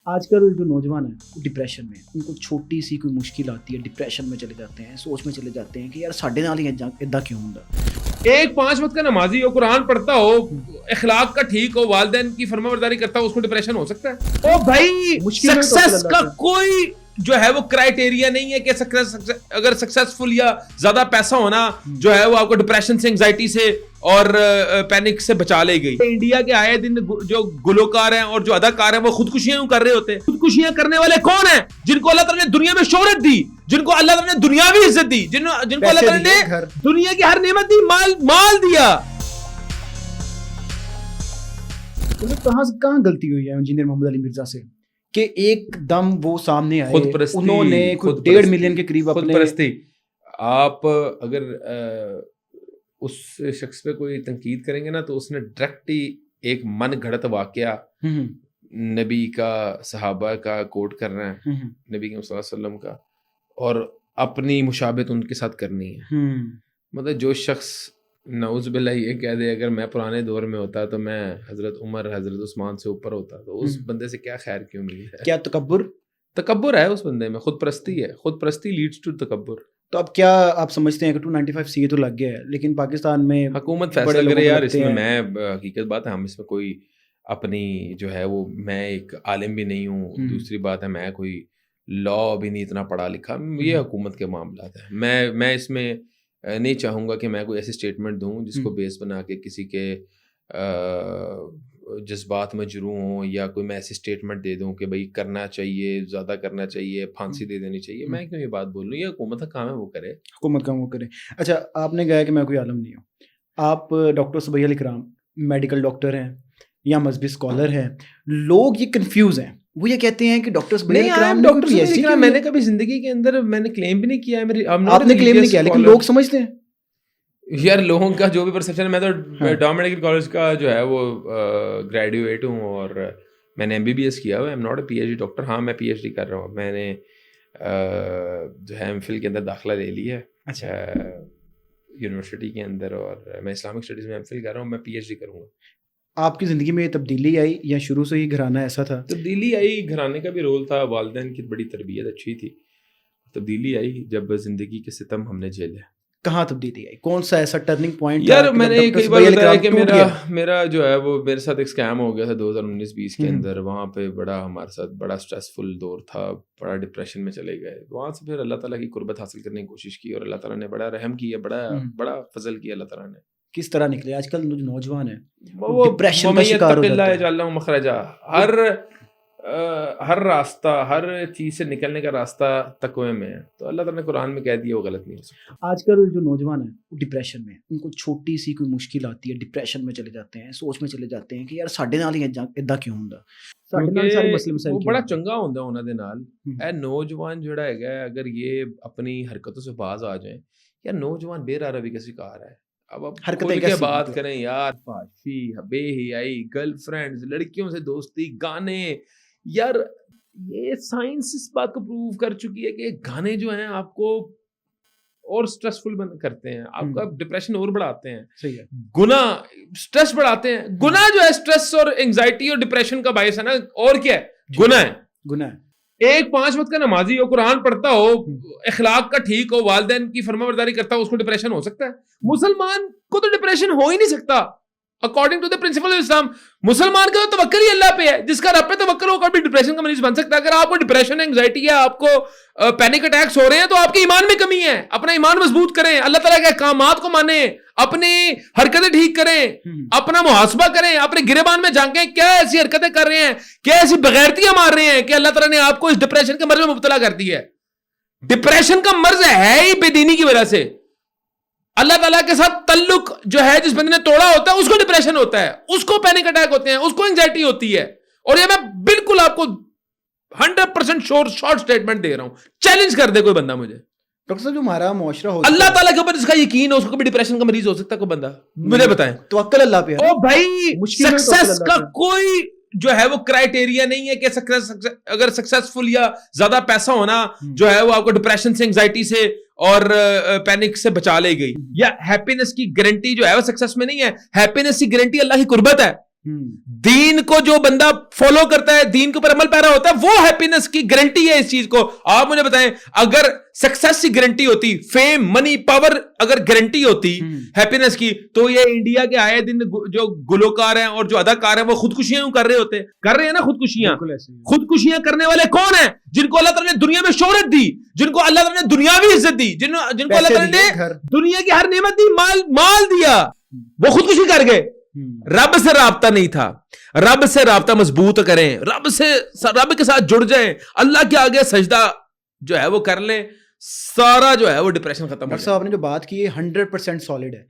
آج کل جو نوجوان ہیں ڈپریشن میں، ان کو چھوٹی سی کوئی مشکل آتی ہے ڈپریشن میں چلے جاتے ہیں، سوچ میں چلے جاتے ہیں کہ یار ساڈے نال ہی ادا کیوں ہوندا۔ ایک 5 وقت کا نمازی ہو، قرآن پڑھتا ہو، اخلاق کا ٹھیک ہو، والدین کی فرما برداری کرتا ہو، اس کو ڈپریشن ہو سکتا ہے؟ او بھائی، سکسیس کا کوئی جو ہے وہ کرائٹیریا نہیں ہے کہ اگر سکسیسفل یا زیادہ پیسہ ہونا جو ہے وہ آپ کو ڈپریشن سے، انگزائٹی سے اور پینک سے بچا لے گئی۔ انڈیا کے آئے دن جو گلوکار ہیں اور جو اداکار ہیں وہ خودکشیاں کر رہے ہوتے ہیں۔ خودکشیاں کرنے والے کون ہیں؟ جن کو اللہ تعالیٰ نے دنیا میں شہرت دی، جن کو اللہ تعالیٰ نے دنیاوی عزت دی، جن کو اللہ تعالیٰ نے دنیا کی ہر نعمت دی، مال دیا۔ کہاں غلطی ہوئی ہے انجینئر محمد علی مرزا سے کہ ایک دم وہ سامنے آئے، انہوں نے 1.5 ملین کے قریب خود پرستی۔ آپ اگر اس شخص پہ کوئی تنقید کریں گے نا تو اس نے ڈائریکٹ ہی ایک من گھڑت واقعہ نبی کا، صحابہ کا کوٹ کر رہے ہیں، نبی صلی اللہ علیہ وسلم کا، اور اپنی مشابہت ان کے ساتھ کرنی ہے۔ مطلب جو شخص نعوذ باللہ یہ کہہ دے اگر میں پرانے دور میں ہوتا تو میں حضرت عمر، حضرت عثمان سے اوپر ہوتا، تو اس بندے سے کیا خیر کیوں ملی ہے؟ کیا تکبر ہے اس بندے میں، خود پرستی ہے۔ خود پرستی لیڈز ٹو تکبر۔ تو اب کیا آپ سمجھتے ہیں کہ 295 تو لگ گیا ہے، لیکن پاکستان میں حکومت فیصلہ کرے یار اس میں۔ میں حقیقت بات ہے، ہم اس میں کوئی اپنی جو ہے وہ، میں ایک عالم بھی نہیں ہوں، دوسری بات ہے میں کوئی لا بھی نہیں اتنا پڑھا لکھا، یہ حکومت کے معاملات ہیں۔ میں اس میں نہیں چاہوں گا کہ میں کوئی ایسی اسٹیٹمنٹ دوں جس کو بیس بنا کے کسی کے جذبات مجروح ہوں، یا کوئی میں ایسی اسٹیٹمنٹ دے دوں کہ بھائی کرنا چاہیے، زیادہ کرنا چاہیے، پھانسی دے دینی چاہیے۔ میں کیوں یہ بات بول رہوں؟ یہ حکومت کا کام ہے، وہ کرے، حکومت کا وہ کرے۔ اچھا، آپ نے کہا کہ میں کوئی عالم نہیں ہوں، آپ ڈاکٹر صبیح علی کرام میڈیکل ڈاکٹر ہیں یا مذہبی اسکالر ہیں، لوگ یہ کنفیوز ہیں، وہ یہ کہتے ہیں کہ ڈاکٹر صبیح علی کرام، میں نے کبھی زندگی کے اندر میں نے کلیم بھی نہیں کیا ہے، آپ نے کلیم نہیں کیا، لیکن لوگ سمجھتے ہیں یار، لوگوں کا جو بھی پرسیپشن ہے۔ میں تو ڈاؤن میڈیکل کالج کا جو ہے وہ گریجویٹ ہوں، اور میں نے MBBS کیا ہوا ہے۔ Am not a PhD doctor. ہاں، میں PhD کر رہا ہوں۔ میں نے جو ہے MPhil کے اندر داخلہ لے لی ہے یونیورسٹی کے اندر، اور میں اسلامک اسٹڈیز میں MPhil کر رہا ہوں۔ میں PhD کروں گا۔ آپ کی زندگی میں تبدیلی آئی یا شروع سے ہی گھرانہ ایسا تھا؟ تبدیلی آئی، گھرانے کا بھی رول تھا، والدین کی بڑی تربیت اچھی تھی۔ تبدیلی آئی جب زندگی کے ستم ہم نے جھیلے۔ کہاں تبدیلی آئی؟ کون سا ایسا ٹرننگ پوائنٹ؟ یار میں نے کئی بار بتایا کہ میرا جو ہے وہ میرے ساتھ ایک اسکیم ہو گیا تھا 2019-20 کے اندر۔ وہاں پہ بڑا ہمارے ساتھ بڑا اسٹریسفل دور تھا، بڑا ڈپریشن میں چلے گئے۔ وہاں سے پھر اللہ تعالیٰ کی قربت حاصل کرنے کی کوشش کی، اور اللہ تعالیٰ نے بڑا رحم کیا، بڑا فضل کیا اللہ تعالیٰ نے۔ کس طرح نکلے؟ آج کل جو نوجوان ہیں وہ ڈپریشن کا شکار ہو جاتے ہیں۔ جعلہ مخرجا، ہر راستہ، ہر چیز سے نکلنے کا راستہ تقوی میں ہے، تو اللہ تعالیٰ نے قرآن میں کہہ دیا، وہ غلط نہیں ہو سکتا۔ آج کل جو نوجوان ہیں ڈپریشن میں، ان کو چھوٹی سی کوئی مشکل آتی ہے ڈپریشن میں چلے جاتے ہیں، سوچ میں چلے جاتے ہیں کہ یار ساڈے نال ہی ادا کیوں ہوندا۔ وہ بڑا چنگا ہوندا انہاں دے نال۔ اے نوجوان جڑا ہے، اگر یہ اپنی حرکتوں سے باز آ جائیں، یا نوجوان بے روی کا شکار ہے۔ اب کھل کے بات کریں یار، فحاشی، بے حیائی، گرل فرینڈز، لڑکیوں سے دوستی، گانے، یار یہ سائنس اس بات کو پروو کر چکی ہے کہ گانے جو ہیں آپ کو اور سٹریسفل کرتے ہیں، آپ کا ڈپریشن اور بڑھاتے ہیں۔ صحیح ہے۔ گناہ سٹریس بڑھاتے ہیں۔ گناہ جو ہے سٹریس اور انگزائٹی اور ڈپریشن کا باعث ہے نا، اور کیا ہے؟ گناہ ہے۔ ایک 5 وقت کا نمازی ہو، قرآن پڑھتا ہو، اخلاق کا ٹھیک ہو، والدین کی فرما برداری کرتا ہو، اس کو ڈپریشن ہو سکتا ہے؟ مسلمان کو تو ڈپریشن ہو ہی نہیں سکتا according to the principle of Islam. مسلمان کا تو توکل ہی اللہ پہ ہے، جس کا رب پہ توکل ہوگا بھی ڈپریشن کا مریض بن سکتا ہے۔ اگر آپ کو ڈپریشن، انگزائٹی ہے، آپ کو پینک اٹیکس ہو رہے ہیں، تو آپ کے ایمان میں کمی ہے۔ اپنا ایمان مضبوط کریں، اللہ تعالیٰ کے احکامات کو مانیں، اپنی حرکتیں ٹھیک کریں، اپنا محاسبہ کریں، اپنے گریبان میں جھانکیں کیا ایسی حرکتیں کر رہے ہیں، کیا ایسی بغیرتیاں مار رہے ہیں کہ اللہ تعالیٰ نے آپ کو اس ڈپریشن کے مرض میں مبتلا کر دی ہے۔ ڈپریشن کا مرض ہے ہی بے دینی کی وجہ سے۔ اللہ تعالیٰ کے ساتھ تعلق جو ہے جس بندے نے توڑا ہوتا ہے، اس کو ڈپریشن ہوتا ہے، اس کو پینک اٹیک ہوتے ہیں، اس کو انگزائٹی ہوتی ہے۔ اور یہ میں بالکل آپ کو 100% شارٹ سٹیٹمنٹ دے رہا ہوں، چیلنج کر دے کوئی بندہ مجھے۔ ڈاکٹر صاحب، جو ہمارا معاشرہ ہوتا ہے، اللہ تعالیٰ کے اوپر جس کا یقین ہو، اس کو کبھی ڈپریشن کا مریض ہو سکتا ہے کوئی بندہ؟ مجھے بتائیں۔ توکل اللہ پہ ہے۔ او بھائی، سکسیس کا کوئی جو ہے وہ کرائٹیریا نہیں ہے کہ اگر سکسیسفل یا زیادہ پیسہ ہونا جو ہے وہ آپ کو ڈپریشن سے، انگزائٹی سے اور پینک سے بچا لے گئی، یا ہیپینس کی گارنٹی جو ہے وہ سکسیس میں نہیں ہے۔ ہیپینس کی گارنٹی اللہ کی قربت ہے۔ دین کو جو بندہ فالو کرتا ہے, دین کے اوپر عمل پیرا ہوتا ہے, وہ ہیپینس کی گارنٹی ہے اس چیز کو. آپ مجھے بتائیں اگر سکسیس کی گارنٹی ہوتی, فیم, منی, پاور اگر گارنٹی ہوتی ہیپینس کی, تو یہ انڈیا کے آئے دن جو گلوکار ہیں اور جو اداکار ہیں وہ خودکشیاں کیوں کر رہے ہوتے, کر رہے ہیں نا خودکشیاں. خودکشیاں کرنے والے کون ہیں؟ جن کو اللہ تعالیٰ نے دنیا میں شہرت دی, جن کو اللہ تعالیٰ نے دنیاوی عزت دی, جن کو اللہ تعالیٰ نے دنیا کی ہر نعمت دی, مال دیا, وہ خودکشی کر گئے. رب سے رابطہ نہیں تھا. رب سے رابطہ مضبوط کریں, رب کے ساتھ جڑ جائیں, اللہ کے آگے سجدہ جو ہے وہ کر لیں, سارا جو ہے وہ ڈپریشن ختم ہو جائے. ڈاکٹر صاحب آپ نے جو بات کی ہے 100% سالڈ ہے.